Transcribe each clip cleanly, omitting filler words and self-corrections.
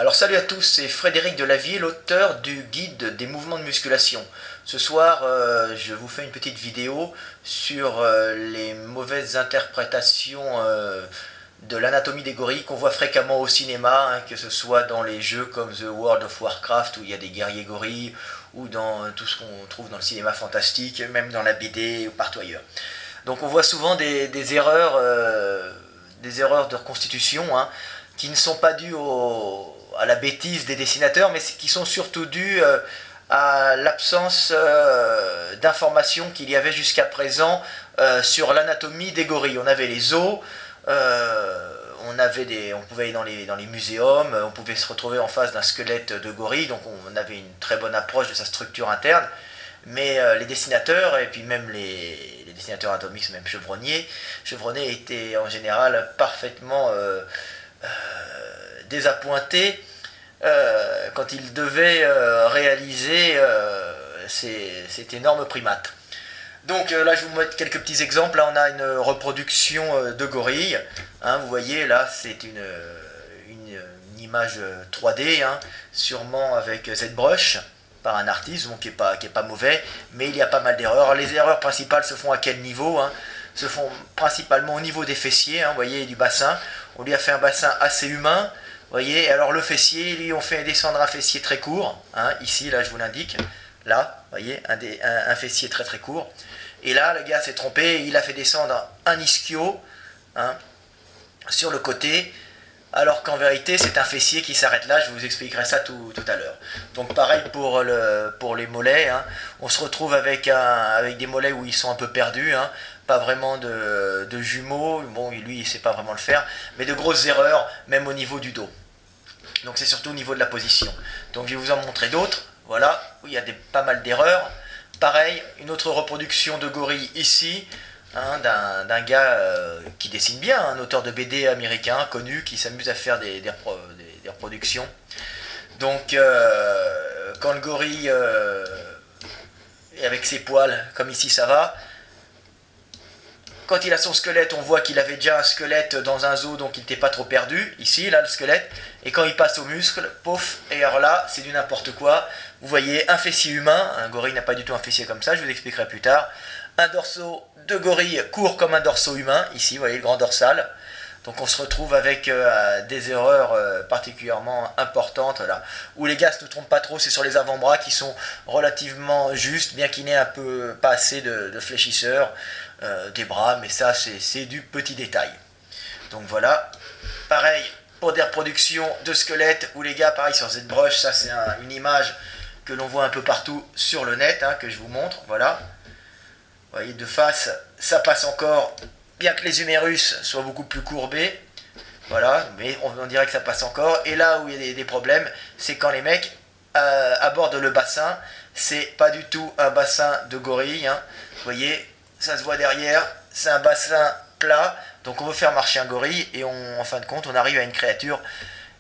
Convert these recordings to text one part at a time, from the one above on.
Alors salut à tous, c'est Frédéric Delavier, l'auteur du guide des mouvements de musculation. Ce soir, je vous fais une petite vidéo sur les mauvaises interprétations de l'anatomie des gorilles qu'on voit fréquemment au cinéma, hein, que ce soit dans les jeux comme The World of Warcraft où il y a des guerriers gorilles, ou dans tout ce qu'on trouve dans le cinéma fantastique, même dans la BD ou partout ailleurs. Donc on voit souvent des erreurs de reconstitution, hein, qui ne sont pas dues à la bêtise des dessinateurs, mais qui sont surtout dues à l'absence d'informations qu'il y avait jusqu'à présent sur l'anatomie des gorilles. On avait les zoos, on pouvait aller dans les muséums, on pouvait se retrouver en face d'un squelette de gorille, donc on avait une très bonne approche de sa structure interne. Mais les dessinateurs, et puis même les dessinateurs anatomiques, même chevronnés étaient en général parfaitement désappointés quand ils devaient réaliser cet énorme primate. Donc là je vous montre quelques petits exemples. Là on a une reproduction de gorille, hein, vous voyez là c'est une image 3D, hein, sûrement avec ZBrush par un artiste, bon, qui est pas mauvais, mais il y a pas mal d'erreurs. Les erreurs principales se font à quel niveau, hein? Se font principalement au niveau des fessiers, hein, vous voyez, du bassin. On lui a fait un bassin assez humain, vous voyez. Alors le fessier, lui on fait descendre un fessier très court, hein, ici, là je vous l'indique, là, vous voyez, un fessier très très court. Et là le gars s'est trompé, il a fait descendre un ischio, hein, sur le côté, alors qu'en vérité c'est un fessier qui s'arrête là. Je vous expliquerai ça tout à l'heure. Donc pareil pour les mollets, hein. On se retrouve avec des mollets où ils sont un peu perdus, hein. Pas vraiment de jumeaux, bon lui il sait pas vraiment le faire, mais de grosses erreurs même au niveau du dos. Donc c'est surtout au niveau de la position. Donc je vais vous en montrer d'autres, voilà, où il y a pas mal d'erreurs. Pareil, une autre reproduction de gorille ici, hein, d'un gars qui dessine bien, un auteur de BD américain connu qui s'amuse à faire des reproductions. Donc quand le gorille est avec ses poils, comme ici ça va, quand il a son squelette, on voit qu'il avait déjà un squelette dans un zoo, donc il n'était pas trop perdu, ici, là, le squelette, et quand il passe au muscle, pouf, et alors là, c'est du n'importe quoi. Vous voyez, un fessier humain, un gorille n'a pas du tout un fessier comme ça, je vous expliquerai plus tard. Un dorso de gorille court comme un dorso humain, ici, vous voyez, le grand dorsal. Donc on se retrouve avec des erreurs particulièrement importantes, là, où les gars ne se trompent pas trop, c'est sur les avant-bras qui sont relativement justes, bien qu'il n'ait un peu pas assez de fléchisseurs des bras, mais ça c'est du petit détail. Donc voilà, pareil pour des reproductions de squelettes, où les gars, pareil sur ZBrush, ça c'est une image que l'on voit un peu partout sur le net, hein, que je vous montre, voilà. Vous voyez, de face, ça passe encore, bien que les humérus soient beaucoup plus courbés, voilà, mais on dirait que ça passe encore. Et là où il y a des problèmes, c'est quand les mecs abordent le bassin. C'est pas du tout un bassin de gorille, hein. Vous voyez, ça se voit derrière, c'est un bassin plat. Donc on veut faire marcher un gorille et en fin de compte, on arrive à une créature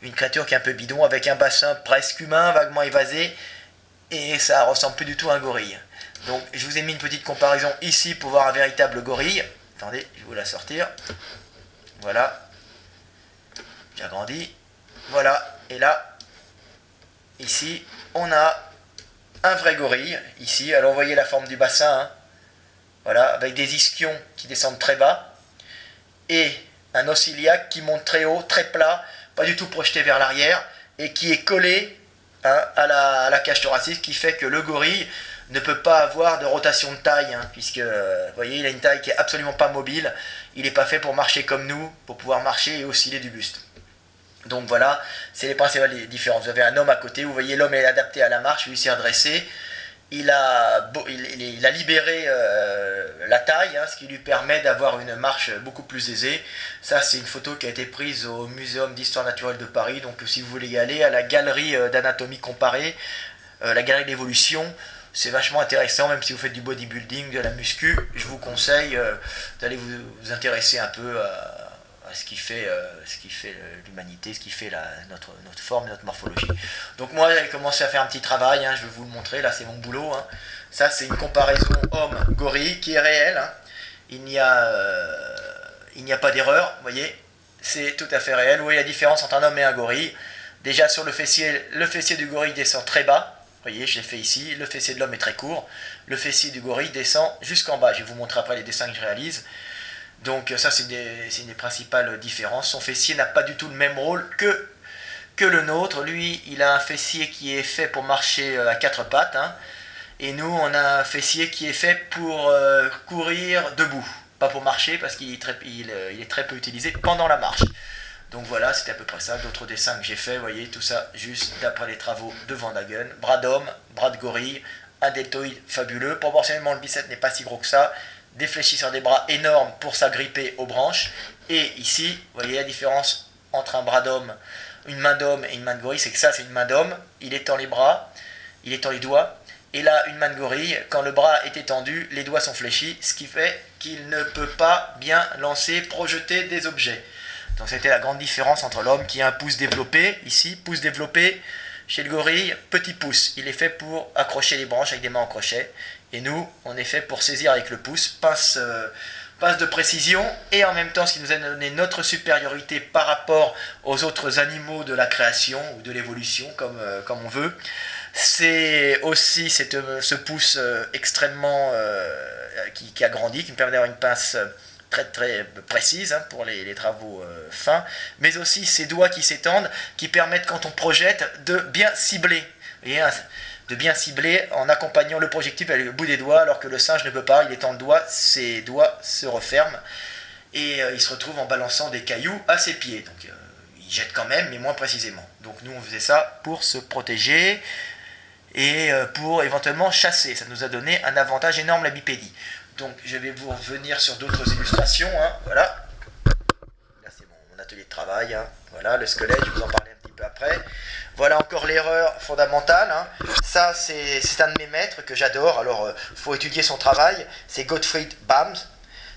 qui est un peu bidon, avec un bassin presque humain, vaguement évasé, et ça ressemble plus du tout à un gorille. Donc je vous ai mis une petite comparaison ici pour voir un véritable gorille. Attendez, je vais vous la sortir. Voilà. J'agrandis. Voilà. Et là, ici, on a un vrai gorille. Ici, alors vous voyez la forme du bassin, hein. Voilà, avec des ischions qui descendent très bas. Et un os iliaque qui monte très haut, très plat, pas du tout projeté vers l'arrière, et qui est collé, hein, à la cage thoracique, ce qui fait que le gorille ne peut pas avoir de rotation de taille, hein, puisque, vous voyez, il a une taille qui est absolument pas mobile. Il n'est pas fait pour marcher comme nous, pour pouvoir marcher et osciller du buste. Donc voilà, c'est les principales différences. Vous avez un homme à côté, vous voyez, l'homme est adapté à la marche, lui s'est redressé. Il a libéré la taille, hein, ce qui lui permet d'avoir une marche beaucoup plus aisée. Ça, c'est une photo qui a été prise au Muséum d'Histoire Naturelle de Paris. Donc si vous voulez y aller, à la galerie d'anatomie comparée, la galerie d'évolution, c'est vachement intéressant. Même si vous faites du bodybuilding, de la muscu, je vous conseille d'aller vous intéresser un peu à ce qui fait l'humanité, ce qui fait notre forme, notre morphologie. Donc moi j'avais commencé à faire un petit travail, hein, je vais vous le montrer, là c'est mon boulot, hein. Ça c'est une comparaison homme-gorille qui est réelle, hein. Il n'y a pas d'erreur, vous voyez, c'est tout à fait réel. Vous voyez la différence entre un homme et un gorille. Déjà sur le fessier du gorille descend très bas. Vous voyez, je l'ai fait ici. Le fessier de l'homme est très court. Le fessier du gorille descend jusqu'en bas. Je vais vous montrer après les dessins que je réalise. Donc ça, c'est une des principales différences. Son fessier n'a pas du tout le même rôle que le nôtre. Lui, il a un fessier qui est fait pour marcher à quatre pattes. Hein, et nous, on a un fessier qui est fait pour courir debout. Pas pour marcher, parce qu'il est très peu utilisé pendant la marche. Donc voilà, c'était à peu près ça. D'autres dessins que j'ai fait, vous voyez, tout ça juste d'après les travaux de Van Dagen. Bras d'homme, bras de gorille, un deltoïde fabuleux. Proportionnellement, le biceps n'est pas si gros que ça. Des fléchisseurs des bras énormes pour s'agripper aux branches. Et ici, vous voyez la différence entre un bras d'homme, une main d'homme et une main de gorille, c'est que ça, c'est une main d'homme. Il étend les bras, il étend les doigts. Et là, une main de gorille, quand le bras est étendu, les doigts sont fléchis, ce qui fait qu'il ne peut pas bien lancer, projeter des objets. Donc c'était la grande différence entre l'homme qui a un pouce développé, ici, pouce développé, chez le gorille, petit pouce. Il est fait pour accrocher les branches avec des mains en crochet. Et nous, on est fait pour saisir avec le pouce, pince de précision, et en même temps, ce qui nous a donné notre supériorité par rapport aux autres animaux de la création, ou de l'évolution, comme on veut, c'est aussi ce pouce extrêmement qui a grandi, qui me permet d'avoir une pince très très précise hein, pour les travaux fins, mais aussi ces doigts qui s'étendent, qui permettent quand on projette de bien cibler, voyez, hein, de bien cibler en accompagnant le projectile avec le bout des doigts, alors que le singe ne peut pas, il étend le doigt, ses doigts se referment, et il se retrouve en balançant des cailloux à ses pieds, donc il jette quand même, mais moins précisément. Donc nous on faisait ça pour se protéger, et pour éventuellement chasser, ça nous a donné un avantage énorme la bipédie. Donc je vais vous revenir sur d'autres illustrations, hein. Voilà. Là c'est mon atelier de travail, hein. Voilà le squelette, je vais vous en parler un petit peu après. Voilà encore l'erreur fondamentale, hein. Ça c'est un de mes maîtres que j'adore, alors faut étudier son travail, c'est Gottfried Bams,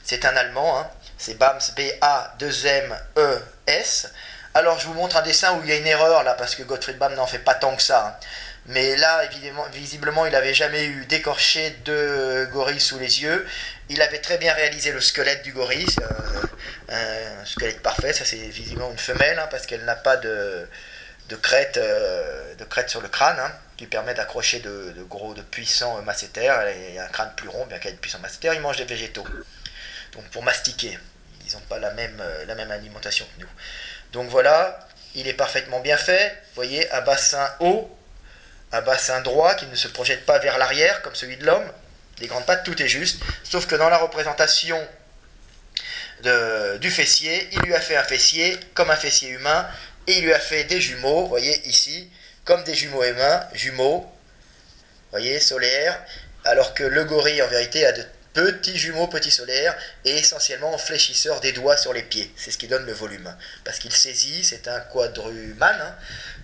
c'est un Allemand, hein. C'est Bams, B-A-2-M-E-S. Alors je vous montre un dessin où il y a une erreur là, parce que Gottfried Bams n'en fait pas tant que ça, hein. Mais là, évidemment, visiblement, il n'avait jamais eu d'écorché de gorille sous les yeux. Il avait très bien réalisé le squelette du gorille, un squelette parfait. Ça, c'est visiblement une femelle, hein, parce qu'elle n'a pas de crête sur le crâne, hein, qui permet d'accrocher de puissants masséters. Elle a un crâne plus rond, bien qu'elle ait de puissants masséters. Ils mangent des végétaux, donc pour mastiquer. Ils n'ont pas la même alimentation que nous. Donc voilà, il est parfaitement bien fait. Vous voyez, un bassin haut, un bassin droit qui ne se projette pas vers l'arrière comme celui de l'homme, les grandes pattes, tout est juste, sauf que dans la représentation du fessier, il lui a fait un fessier comme un fessier humain, et il lui a fait des jumeaux, vous voyez ici, comme des jumeaux humains, jumeaux, vous voyez, solaires, alors que le gorille en vérité a de petits jumeaux, petits solaires, et essentiellement fléchisseur des doigts sur les pieds. C'est ce qui donne le volume. Parce qu'il saisit, c'est un quadrumane, hein,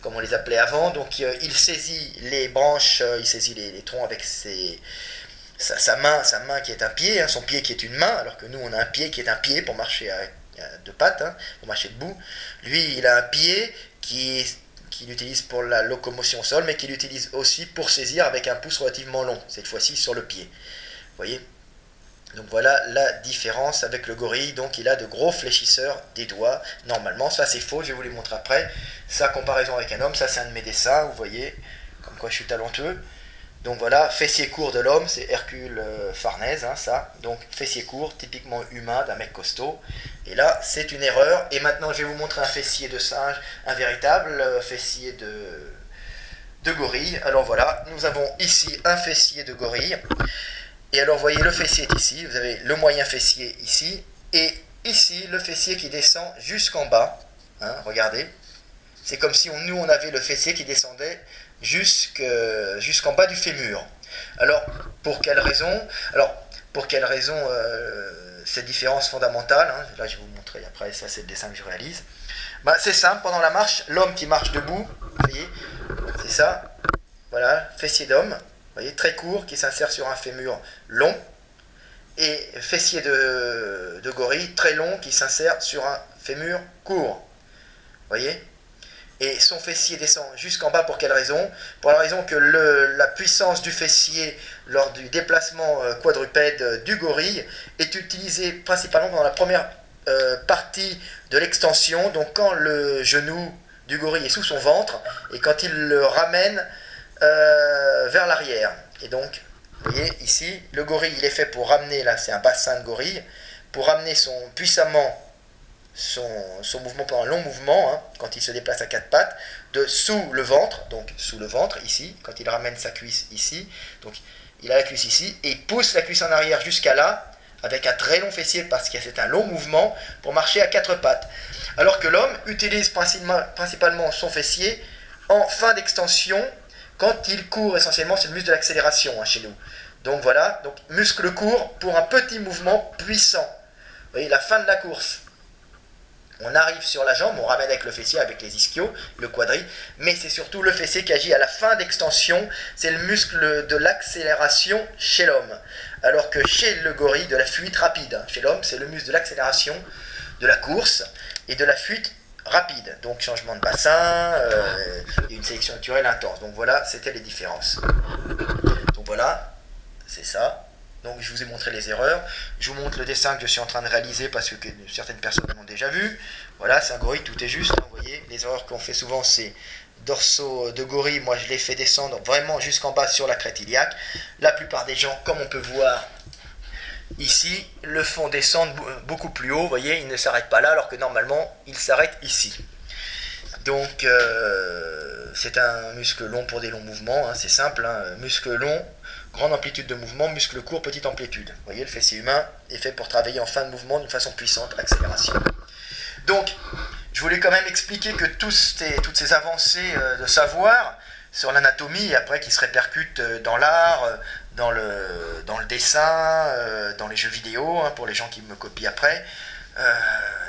comme on les appelait avant, donc il saisit les branches, il saisit les troncs avec sa main qui est un pied, hein, son pied qui est une main, alors que nous on a un pied qui est un pied pour marcher à deux pattes, hein, pour marcher debout. Lui il a un pied qu'il utilise pour la locomotion au sol, mais qu'il utilise aussi pour saisir avec un pouce relativement long, cette fois-ci sur le pied. Vous voyez ? Donc voilà la différence avec le gorille, donc il a de gros fléchisseurs des doigts, normalement, ça c'est faux, je vais vous les montrer après, sa comparaison avec un homme, ça c'est un de mes dessins, vous voyez, comme quoi je suis talentueux. Donc voilà, fessier court de l'homme, c'est Hercule Farnèse, hein, ça, donc fessier court, typiquement humain d'un mec costaud, et là c'est une erreur, et maintenant je vais vous montrer un fessier de singe, un véritable fessier de gorille. Alors voilà, nous avons ici un fessier de gorille. Et alors, vous voyez, le fessier est ici, vous avez le moyen fessier ici, et ici, le fessier qui descend jusqu'en bas, hein, regardez, c'est comme si nous, on avait le fessier qui descendait jusqu'en bas du fémur. Alors, pour quelle raison cette différence fondamentale, hein, là je vais vous montrer après, ça c'est le dessin que je réalise, ben, c'est simple, pendant la marche, l'homme qui marche debout, vous voyez, c'est ça, voilà, fessier d'homme, vous voyez, très court, qui s'insère sur un fémur long, et fessier de gorille, très long, qui s'insère sur un fémur court. Vous voyez ? Et son fessier descend jusqu'en bas pour quelle raison ? Pour la raison que la puissance du fessier lors du déplacement quadrupède du gorille est utilisée principalement dans la première partie de l'extension, donc quand le genou du gorille est sous son ventre, et quand il le ramène vers l'arrière. Et donc, vous voyez, ici, le gorille, il est fait pour ramener, là c'est un bassin de gorille, pour ramener puissamment son mouvement pendant un long mouvement, hein, quand il se déplace à quatre pattes, de sous le ventre, donc sous le ventre, ici, quand il ramène sa cuisse ici, donc il a la cuisse ici, et il pousse la cuisse en arrière jusqu'à là, avec un très long fessier, parce que c'est un long mouvement, pour marcher à quatre pattes. Alors que l'homme utilise principalement son fessier en fin d'extension, quand il court essentiellement, c'est le muscle de l'accélération hein, chez nous. Donc voilà, donc muscle court pour un petit mouvement puissant. Vous voyez, la fin de la course. On arrive sur la jambe, on ramène avec le fessier, avec les ischios, le quadri, mais c'est surtout le fessier qui agit à la fin d'extension, c'est le muscle de l'accélération chez l'homme. Alors que chez le gorille, de la fuite rapide. Chez l'homme, c'est le muscle de l'accélération, de la course et de la fuite rapide. Donc changement de bassin, et une sélection naturelle intense. Donc voilà, c'était les différences. Donc voilà, c'est ça. Donc je vous ai montré les erreurs. Je vous montre le dessin que je suis en train de réaliser parce que certaines personnes l'ont déjà vu. Voilà, c'est un gorille, tout est juste. Vous voyez, les erreurs qu'on fait souvent, c'est dorsaux de gorille. Moi, je les fais descendre vraiment jusqu'en bas sur la crête iliaque. La plupart des gens, comme on peut voir ici, le font descendre beaucoup plus haut. Vous voyez, il ne s'arrête pas là alors que normalement, il s'arrête ici. Donc, c'est un muscle long pour des longs mouvements. Hein, c'est simple, hein, muscle long. Grande amplitude de mouvement, muscle court, petite amplitude. Vous voyez, le fessier humain est fait pour travailler en fin de mouvement d'une façon puissante, accélération. Donc, je voulais quand même expliquer que toutes ces avancées de savoir sur l'anatomie, et après qui se répercutent dans l'art, dans le dessin, dans les jeux vidéo, hein, pour les gens qui me copient après,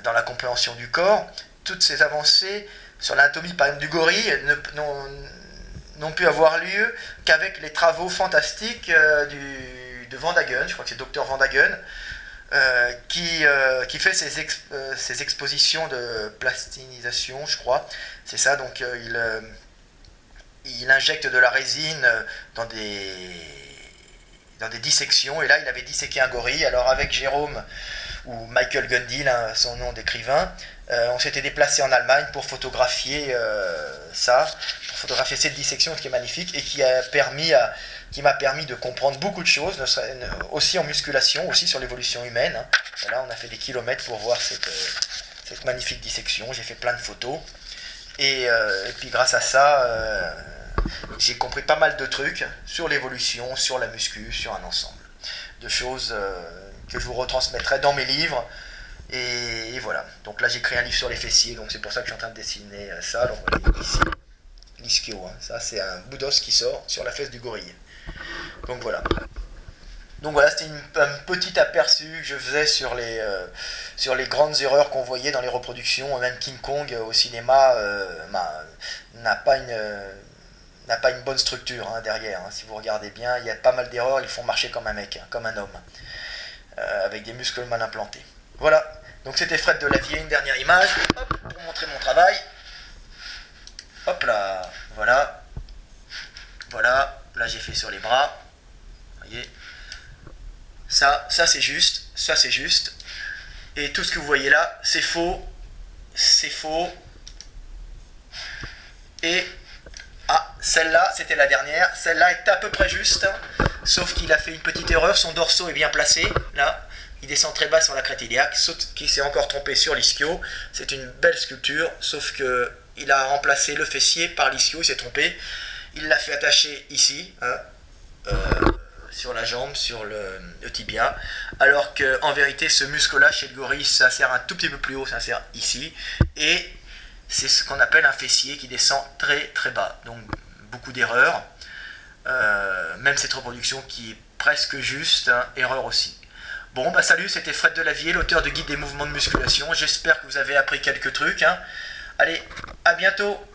dans la compréhension du corps, toutes ces avancées sur l'anatomie, par exemple, du gorille, n'ont pu avoir lieu qu'avec les travaux fantastiques de Van Dagen, je crois que c'est Dr Van Dagen, qui fait ces expositions de plastinisation, je crois, c'est ça, donc il injecte de la résine dans des dissections, et là il avait disséqué un gorille. Alors avec Jérôme ou Michael Gundy, là, son nom d'écrivain, on s'était déplacé en Allemagne pour photographier photographier cette dissection qui est magnifique et qui m'a permis de comprendre beaucoup de choses, aussi en musculation, aussi sur l'évolution humaine. Hein. Là, on a fait des kilomètres pour voir cette magnifique dissection. J'ai fait plein de photos. Et puis grâce à ça, j'ai compris pas mal de trucs sur l'évolution, sur la muscu, sur un ensemble de choses que je vous retransmettrai dans mes livres. Et voilà. Donc là, j'ai créé un livre sur les fessiers, donc c'est pour ça que je suis en train de dessiner ça. Alors, vous voyez ici, l'ischio, hein. Ça, c'est un bout d'os qui sort sur la fesse du gorille. Donc voilà. Donc voilà, c'était un petit aperçu que je faisais sur les grandes erreurs qu'on voyait dans les reproductions. Même King Kong au cinéma n'a pas une bonne structure hein, derrière. Hein. Si vous regardez bien, il y a pas mal d'erreurs. Ils font marcher comme un mec, hein, comme un homme, avec des muscles mal implantés. Voilà. Donc c'était Fred Delavier, une dernière image. Hop, pour montrer mon travail. Hop là, voilà. Voilà. Là j'ai fait sur les bras. Vous voyez. Ça c'est juste, ça c'est juste. Et tout ce que vous voyez là, c'est faux. C'est faux. Et celle-là, c'était la dernière. Celle-là est à peu près juste. Sauf qu'il a fait une petite erreur. Son dorsaux est bien placé. Là, il descend très bas sur la crête iliaque. Qui s'est encore trompé sur l'ischio. C'est une belle sculpture. Sauf que il a remplacé le fessier par l'ischio. Il s'est trompé. Il l'a fait attacher ici. Hein, sur la jambe, sur le tibia, alors qu'en vérité ce muscle là chez le gorille s'insère un tout petit peu plus haut, s'insère ici, et c'est ce qu'on appelle un fessier qui descend très très bas, donc beaucoup d'erreurs, même cette reproduction qui est presque juste, hein, erreur aussi. Bon bah salut, c'était Fred Delavier, l'auteur de Guide des mouvements de musculation, j'espère que vous avez appris quelques trucs, hein. Allez, à bientôt.